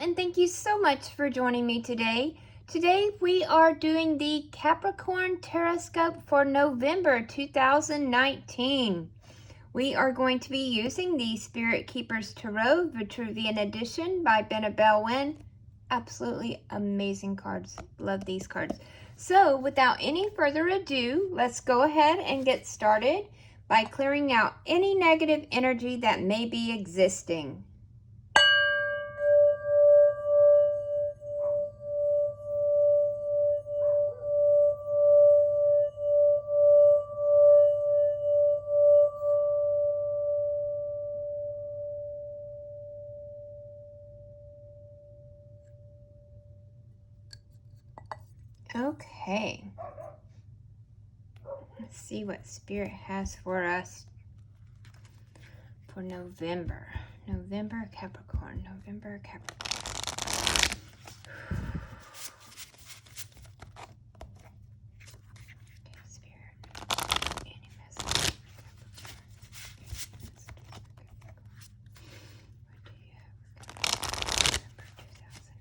and thank you so much for joining me today. Today we are doing the Capricorn TarotScope for November 2019. We are going to be using the Spirit Keepers Tarot Vitruvian Edition by Mademoiselle. Absolutely amazing cards. Love these cards. So without any further ado, let's go ahead and get started by clearing out any negative energy that may be existing. Okay, let's see what Spirit has for us for November. November Capricorn. Okay, Spirit. Any message? What do you have? November 2019.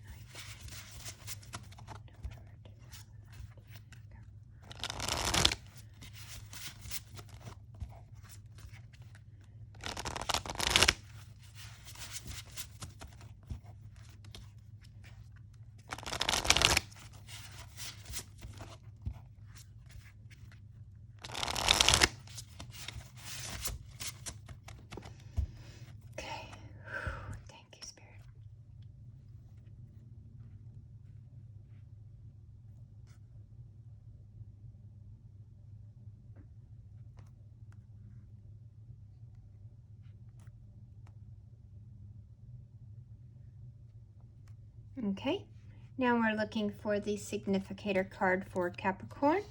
Thank you, Spirit. Okay, now we're looking for the significator card for Capricorn.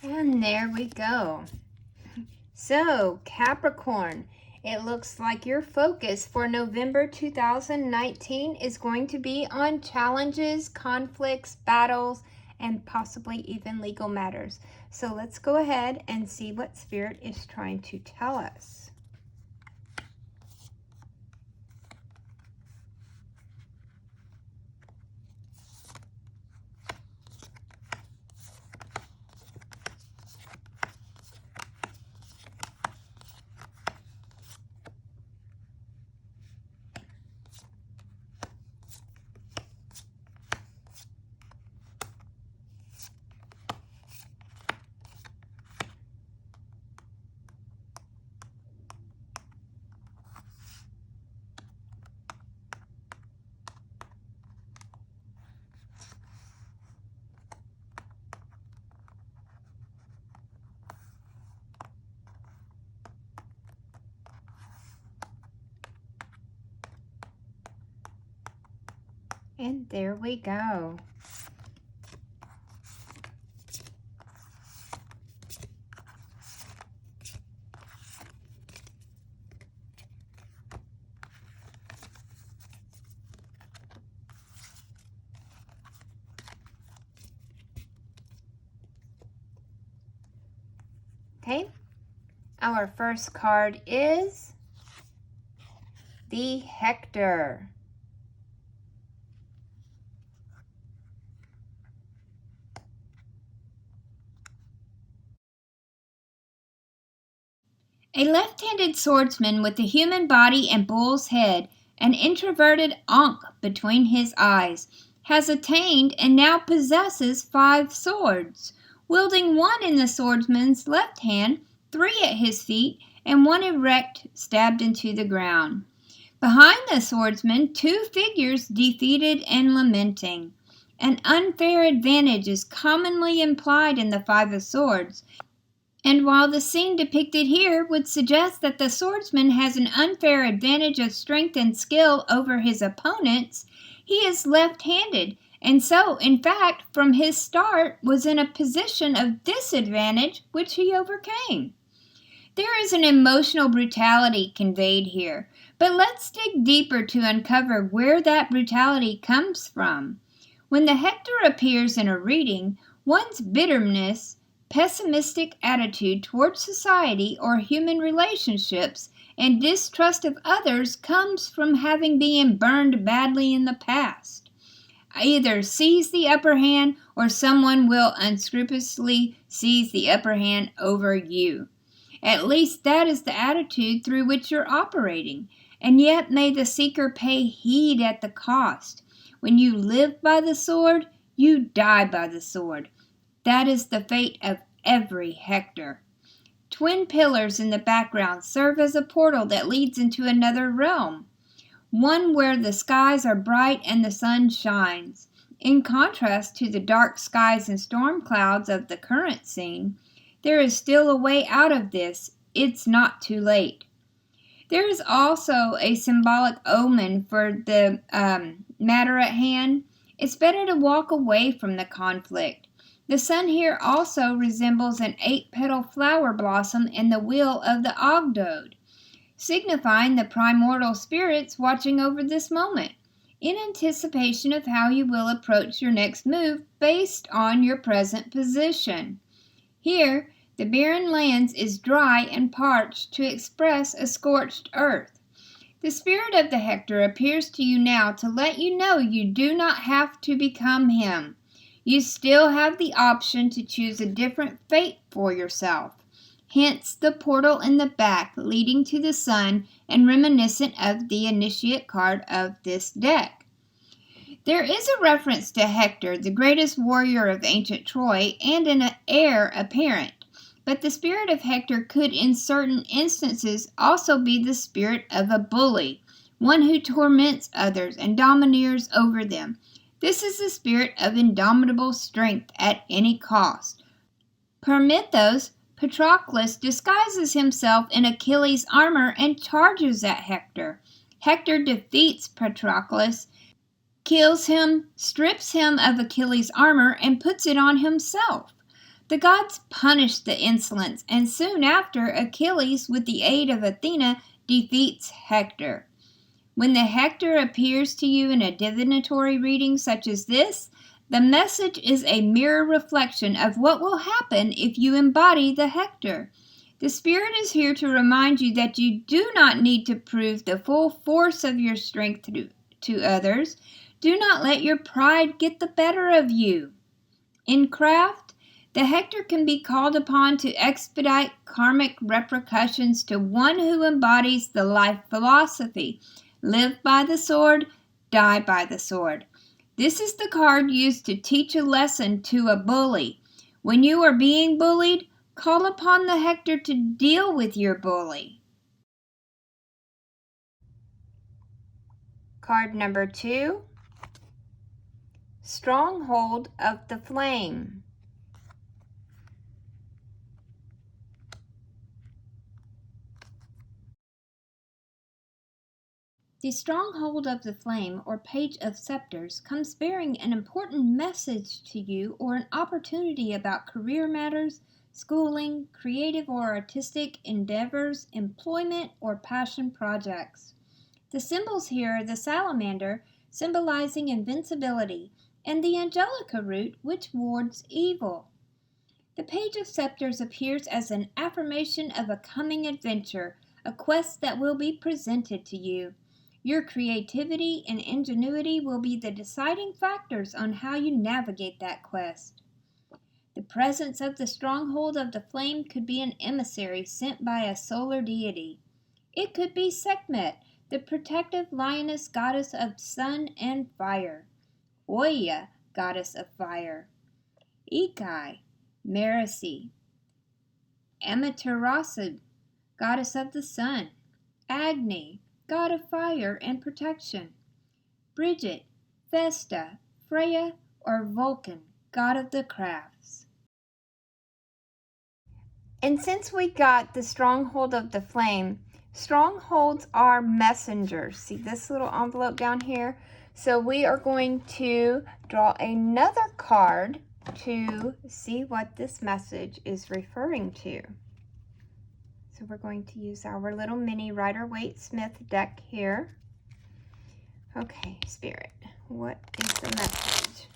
And there we go. So, Capricorn, it looks like your focus for November 2019 is going to be on challenges, conflicts, battles, and possibly even legal matters. So let's go ahead and see what Spirit is trying to tell us. And there we go. Okay, our first card is the Hector. A left-handed swordsman with a human body and bull's head, an introverted ankh between his eyes, has attained and now possesses 5 swords. Wielding one in the swordsman's left hand, 3 at his feet, and 1 erect, stabbed into the ground. Behind the swordsman, 2 figures defeated and lamenting. An unfair advantage is commonly implied in the 5 of Swords, and while the scene depicted here would suggest that the swordsman has an unfair advantage of strength and skill over his opponents, he is left-handed, and so, in fact, from his start was in a position of disadvantage which he overcame. There is an emotional brutality conveyed here, but let's dig deeper to uncover where that brutality comes from. When the Hector appears in a reading, one's bitterness, pessimistic attitude towards society or human relationships, and distrust of others comes from having been burned badly in the past. Either seize the upper hand or someone will unscrupulously seize the upper hand over you. At least that is the attitude through which you're operating, and yet may the seeker pay heed at the cost. When you live by the sword, you die by the sword. That is the fate of every Hector. Twin pillars in the background serve as a portal that leads into another realm, one where the skies are bright and the sun shines. In contrast to the dark skies and storm clouds of the current scene, there is still a way out of this. It's not too late. There is also a symbolic omen for the matter at hand. It's better to walk away from the conflict. The sun here also resembles an 8-petal flower blossom in the wheel of the Ogdode, signifying the primordial spirits watching over this moment, in anticipation of how you will approach your next move based on your present position. Here, the barren lands is dry and parched to express a scorched earth. The spirit of the Hector appears to you now to let you know you do not have to become him. You still have the option to choose a different fate for yourself. Hence the portal in the back leading to the sun and reminiscent of the initiate card of this deck. There is a reference to Hector, the greatest warrior of ancient Troy, and an heir apparent. But the spirit of Hector could in certain instances also be the spirit of a bully, one who torments others and domineers over them. This is the spirit of indomitable strength at any cost. Permithos, Patroclus, disguises himself in Achilles' armor and charges at Hector. Hector defeats Patroclus, kills him, strips him of Achilles' armor, and puts it on himself. The gods punish the insolence, and soon after, Achilles, with the aid of Athena, defeats Hector. When the Hector appears to you in a divinatory reading such as this, the message is a mirror reflection of what will happen if you embody the Hector. The spirit is here to remind you that you do not need to prove the full force of your strength to others. Do not let your pride get the better of you. In craft, the Hector can be called upon to expedite karmic repercussions to one who embodies the life philosophy. Live by the sword, die by the sword. This is the card used to teach a lesson to a bully. When you are being bullied, call upon the Hector to deal with your bully. Card number 2, Stronghold of the Flame. The Stronghold of the Flame, or Page of Scepters, comes bearing an important message to you or an opportunity about career matters, schooling, creative or artistic endeavors, employment, or passion projects. The symbols here are the salamander, symbolizing invincibility, and the angelica root, which wards evil. The Page of Scepters appears as an affirmation of a coming adventure, a quest that will be presented to you. Your creativity and ingenuity will be the deciding factors on how you navigate that quest. The presence of the stronghold of the flame could be an emissary sent by a solar deity. It could be Sekhmet, the protective lioness goddess of sun and fire. Oya, goddess of fire. Ikai, Marasi, Amaterasu, goddess of the sun. Agni, god of fire and protection. Bridget, Vesta, Freya, or Vulcan, god of the crafts. And since we got the stronghold of the flame, strongholds are messengers. See this little envelope down here? So we are going to draw another card to see what this message is referring to. So we're going to use our little mini Rider-Waite-Smith deck here. Okay, Spirit, what is the message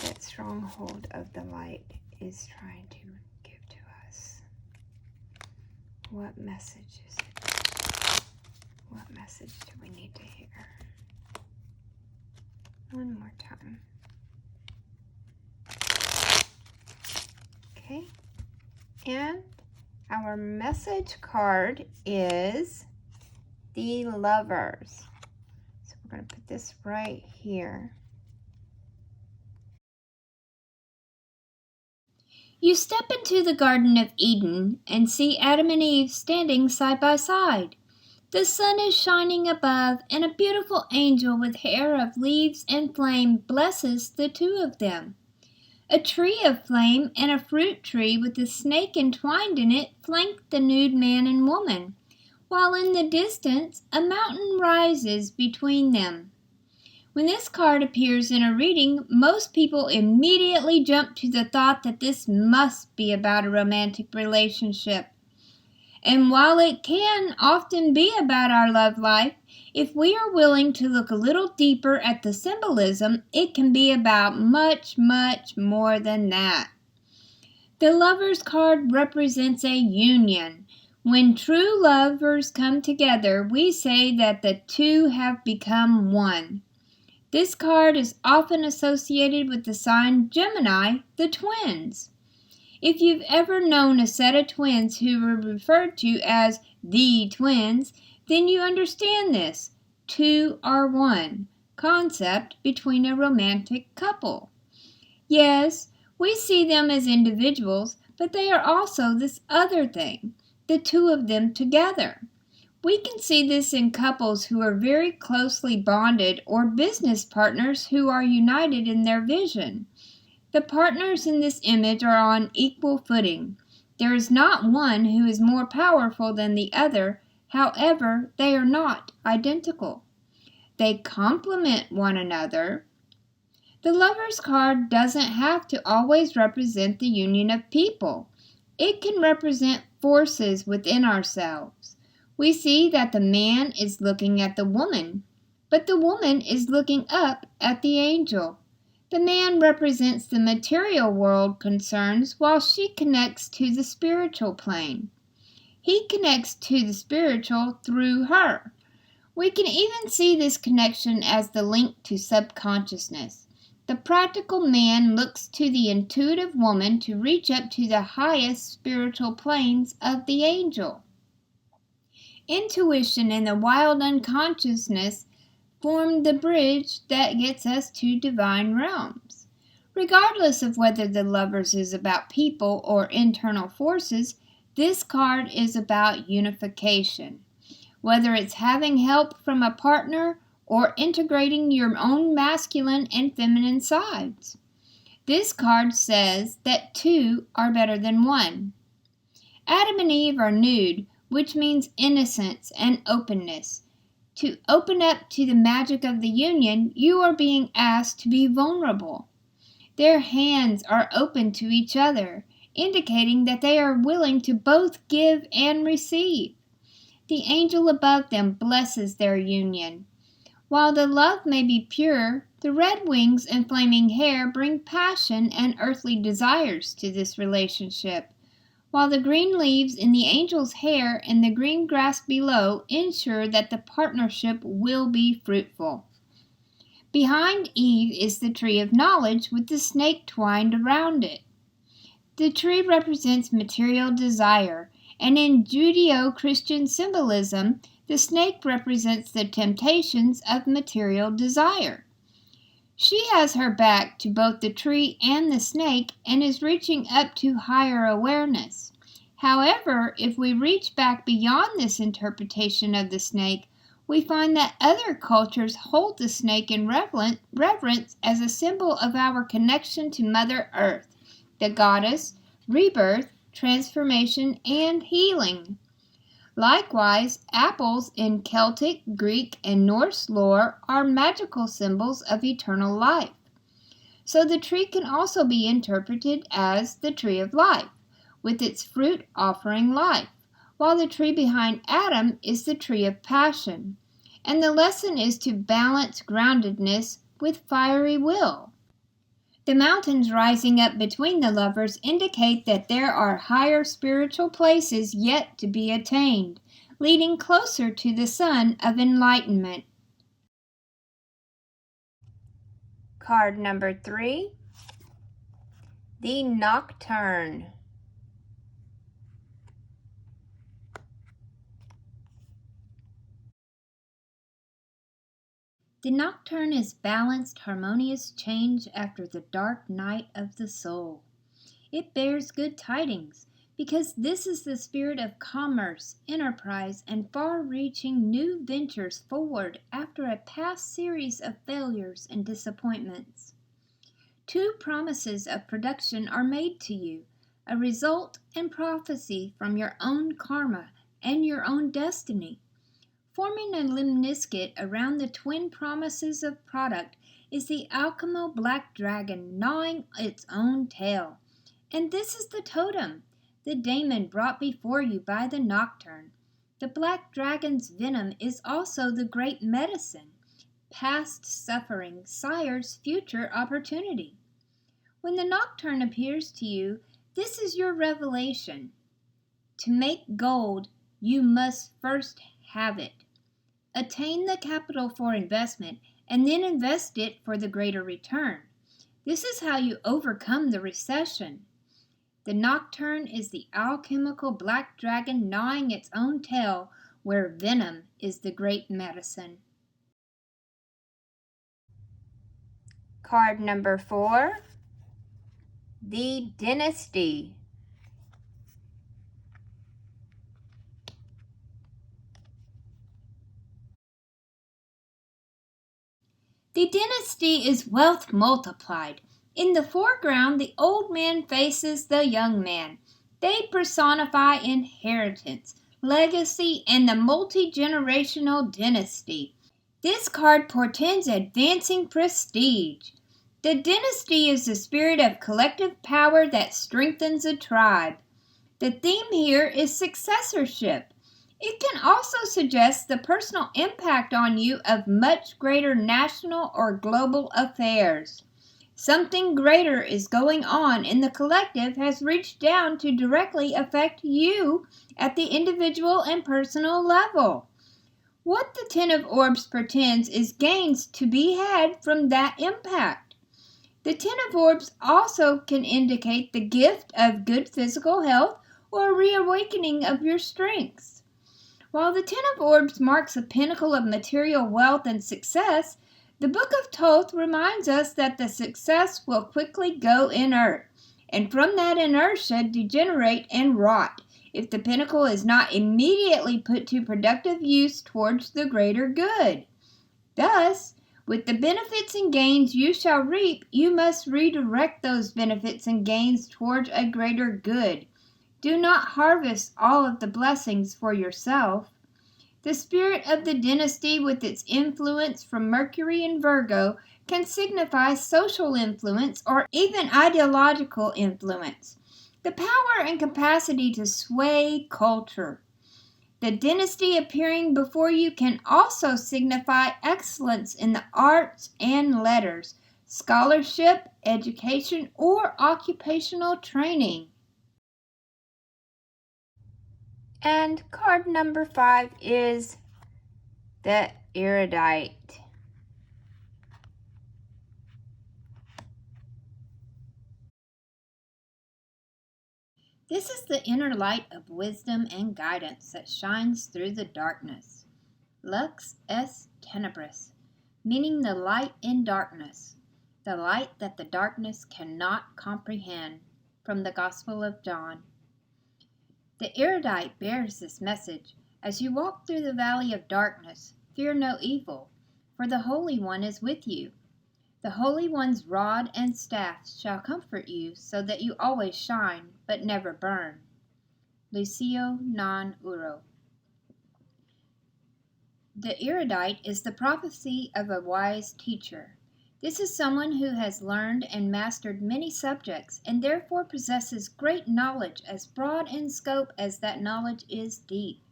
that Stronghold of the Light is trying to give to us? What message is it? What message do we need to hear? One more time. Okay, and our message card is the Lovers. So we're going to put this right here. You step into the Garden of Eden and see Adam and Eve standing side by side. The sun is shining above, and a beautiful angel with hair of leaves and flame blesses the two of them. A tree of flame and a fruit tree with a snake entwined in it flank the nude man and woman, while in the distance a mountain rises between them. When this card appears in a reading, most people immediately jump to the thought that this must be about a romantic relationship. And while it can often be about our love life, if we are willing to look a little deeper at the symbolism, it can be about much, much more than that. The Lover's card represents a union. When true lovers come together, we say that the two have become one. This card is often associated with the sign Gemini, the twins. If you've ever known a set of twins who were referred to as the twins, then you understand this two are one concept between a romantic couple. Yes, we see them as individuals, but they are also this other thing, the two of them together. We can see this in couples who are very closely bonded or business partners who are united in their vision. The partners in this image are on equal footing. There is not one who is more powerful than the other, however, they are not identical. They complement one another. The Lover's card doesn't have to always represent the union of people. It can represent forces within ourselves. We see that the man is looking at the woman, but the woman is looking up at the angel. The man represents the material world concerns while she connects to the spiritual plane. He connects to the spiritual through her. We can even see this connection as the link to subconsciousness. The practical man looks to the intuitive woman to reach up to the highest spiritual planes of the angel. Intuition and the wild unconsciousness form the bridge that gets us to divine realms. Regardless of whether the Lovers is about people or internal forces, this card is about unification. Whether it's having help from a partner or integrating your own masculine and feminine sides. This card says that two are better than one. Adam and Eve are nude, which means innocence and openness. To open up to the magic of the union, you are being asked to be vulnerable. Their hands are open to each other, indicating that they are willing to both give and receive. The angel above them blesses their union. While the love may be pure, the red wings and flaming hair bring passion and earthly desires to this relationship, while the green leaves in the angel's hair and the green grass below ensure that the partnership will be fruitful. Behind Eve is the tree of knowledge with the snake twined around it. The tree represents material desire, and in Judeo-Christian symbolism, the snake represents the temptations of material desire. She has her back to both the tree and the snake and is reaching up to higher awareness. However, if we reach back beyond this interpretation of the snake, we find that other cultures hold the snake in reverence as a symbol of our connection to Mother Earth, the goddess, rebirth, transformation, and healing. Likewise, apples in Celtic, Greek, and Norse lore are magical symbols of eternal life. So the tree can also be interpreted as the tree of life, with its fruit offering life, while the tree behind Adam is the tree of passion. And the lesson is to balance groundedness with fiery will. The mountains rising up between the lovers indicate that there are higher spiritual places yet to be attained, leading closer to the sun of enlightenment. Card number 3, the Nocturne. The nocturne is balanced, harmonious change after the dark night of the soul. It bears good tidings, because this is the spirit of commerce, enterprise, and far-reaching new ventures forward after a past series of failures and disappointments. 2 promises of production are made to you, a result and prophecy from your own karma and your own destiny. Forming a lemniscate around the twin promises of product is the alchemical black dragon gnawing its own tail. And this is the totem, the daemon brought before you by the nocturne. The black dragon's venom is also the great medicine. Past suffering sires future opportunity. When the nocturne appears to you, this is your revelation. To make gold, you must first have it. Attain the capital for investment, and then invest it for the greater return. This is how you overcome the recession. The nocturne is the alchemical black dragon gnawing its own tail, where venom is the great medicine. Card number 4, the Dynasty. The dynasty is wealth multiplied. In the foreground, the old man faces the young man. They personify inheritance, legacy, and the multi-generational dynasty. This card portends advancing prestige. The dynasty is the spirit of collective power that strengthens a tribe. The theme here is successorship. It can also suggest the personal impact on you of much greater national or global affairs. Something greater is going on and the collective has reached down to directly affect you at the individual and personal level. What the Ten of Orbs portends is gains to be had from that impact. The Ten of Orbs also can indicate the gift of good physical health or reawakening of your strengths. While the Ten of Orbs marks a pinnacle of material wealth and success, the Book of Thoth reminds us that the success will quickly go inert, and from that inertia degenerate and rot, if the pinnacle is not immediately put to productive use towards the greater good. Thus, with the benefits and gains you shall reap, you must redirect those benefits and gains towards a greater good. Do not harvest all of the blessings for yourself. The spirit of the dynasty, with its influence from Mercury and Virgo, can signify social influence or even ideological influence, the power and capacity to sway culture. The dynasty appearing before you can also signify excellence in the arts and letters, scholarship, education, or occupational training. And card number 5 is the Erudite. This is the inner light of wisdom and guidance that shines through the darkness. Lux est tenebris, meaning the light in darkness, the light that the darkness cannot comprehend, from the Gospel of John. The erudite bears this message. As you walk through the valley of darkness, fear no evil, for the Holy One is with you. The Holy One's rod and staff shall comfort you, so that you always shine, but never burn. Lucio non uro. The erudite is the prophecy of a wise teacher. This is someone who has learned and mastered many subjects, and therefore possesses great knowledge as broad in scope as that knowledge is deep.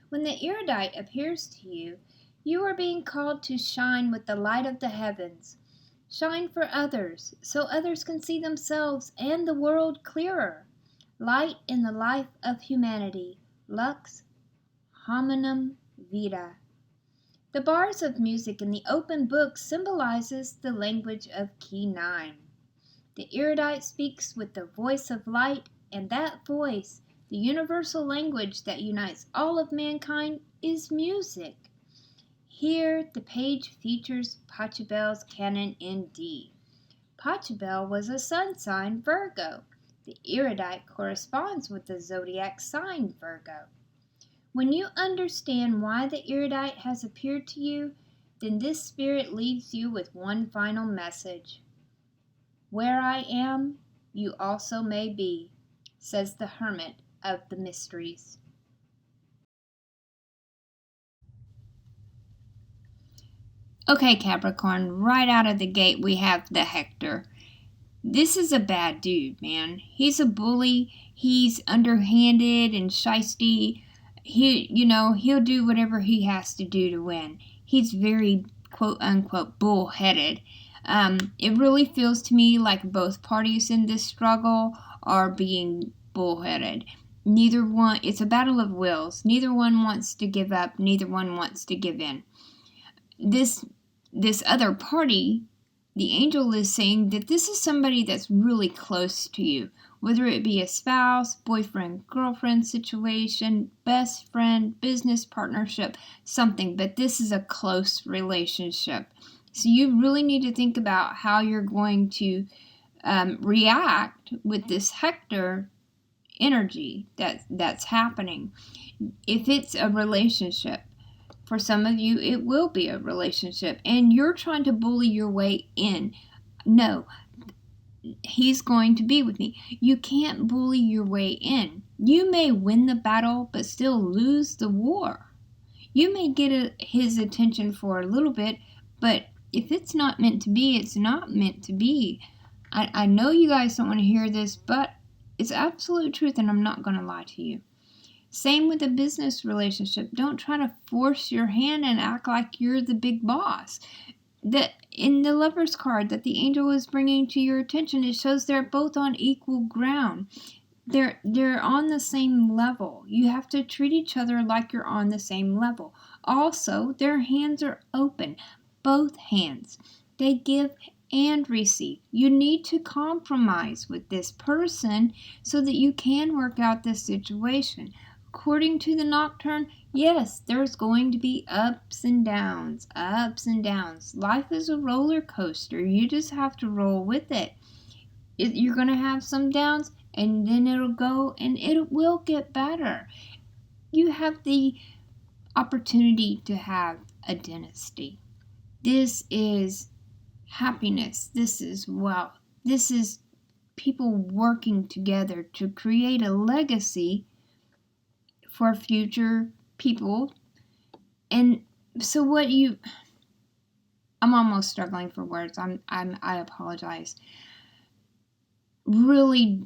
When the erudite appears to you, you are being called to shine with the light of the heavens. Shine for others, so others can see themselves and the world clearer. Light in the life of humanity. Lux hominum vita. The bars of music in the open book symbolizes the language of key 9. The erudite speaks with the voice of light, and that voice, the universal language that unites all of mankind, is music. Here, the page features Pachelbel's canon in D. Pachelbel was a sun sign Virgo. The erudite corresponds with the zodiac sign Virgo. When you understand why the erudite has appeared to you, then this spirit leaves you with one final message. Where I am, you also may be, says the hermit of the mysteries. Okay, Capricorn, right out of the gate we have the Hector. This is a bad dude, man. He's a bully. He's underhanded and shisty. He'll do whatever he has to do to win. He's very, quote unquote, bullheaded. It really feels to me like both parties in this struggle are being bullheaded. Neither one, it's a battle of wills. Neither one wants to give up. Neither one wants to give in. This other party, the angel is saying that this is somebody that's really close to you, whether it be a spouse, boyfriend, girlfriend situation, best friend, business partnership, something, but this is a close relationship. So you really need to think about how you're going to react with this Hector energy that's happening. If it's a relationship, for some of you, it will be a relationship, and you're trying to bully your way in. No, he's going to be with me. You can't bully your way in. You may win the battle, but still lose the war. You may get his attention for a little bit, but if it's not meant to be, it's not meant to be. I know you guys don't want to hear this, but it's absolute truth, and I'm not going to lie to you. Same with a business relationship. Don't try to force your hand and act like you're the big boss. In the Lover's card that the angel is bringing to your attention, it shows they're both on equal ground. They're on the same level. You have to treat each other like you're on the same level. Also, their hands are open. Both hands. They give and receive. You need to compromise with this person so that you can work out this situation. According to the Nocturne, yes, there's going to be ups and downs, ups and downs. Life is a roller coaster. You just have to roll with it. You're going to have some downs, and then it'll go, and it will get better. You have the opportunity to have a dynasty. This is happiness. This is wealth. This is people working together to create a legacy for future people. And so I'm almost struggling for words. I apologize. Really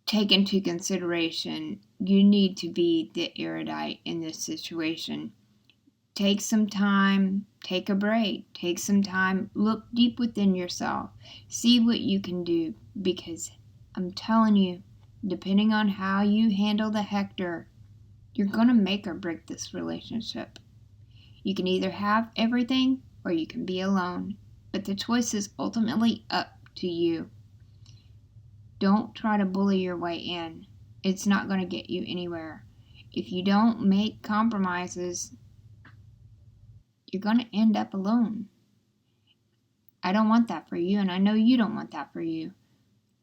take into consideration, you need to be the erudite in this situation. Take some time, take a break, take some time, look deep within yourself, see what you can do, because I'm telling you, depending on how you handle the Hector, you're going to make or break this relationship. You can either have everything or you can be alone, but the choice is ultimately up to you. Don't try to bully your way in. It's not going to get you anywhere. If you don't make compromises, you're going to end up alone. I don't want that for you, and I know you don't want that for you.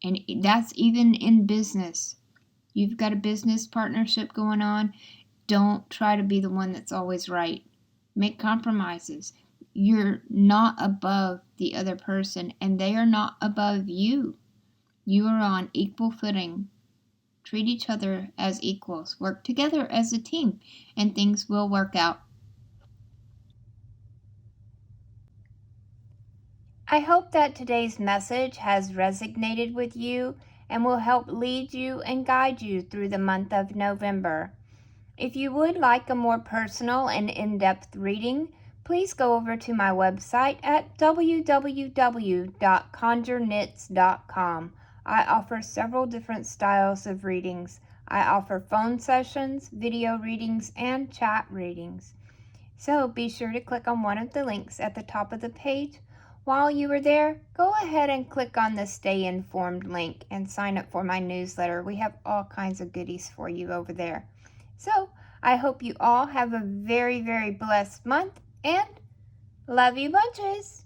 And that's even in business. you've got a business partnership going on, don't try to be the one that's always right. Make compromises. You're not above the other person, and they are not above you. You are on equal footing. Treat each other as equals. Work together as a team, and things will work out. I hope that today's message has resonated with you and will help lead you and guide you through the month of November. If you would like a more personal and in-depth reading, please go over to my website at www.conjureknits.com. I offer several different styles of readings. I offer phone sessions, video readings, and chat readings. So be sure to click on one of the links at the top of the page. While you are there, go ahead and click on the Stay Informed link and sign up for my newsletter. We have all kinds of goodies for you over there. So I hope you all have a very, very blessed month and love you bunches.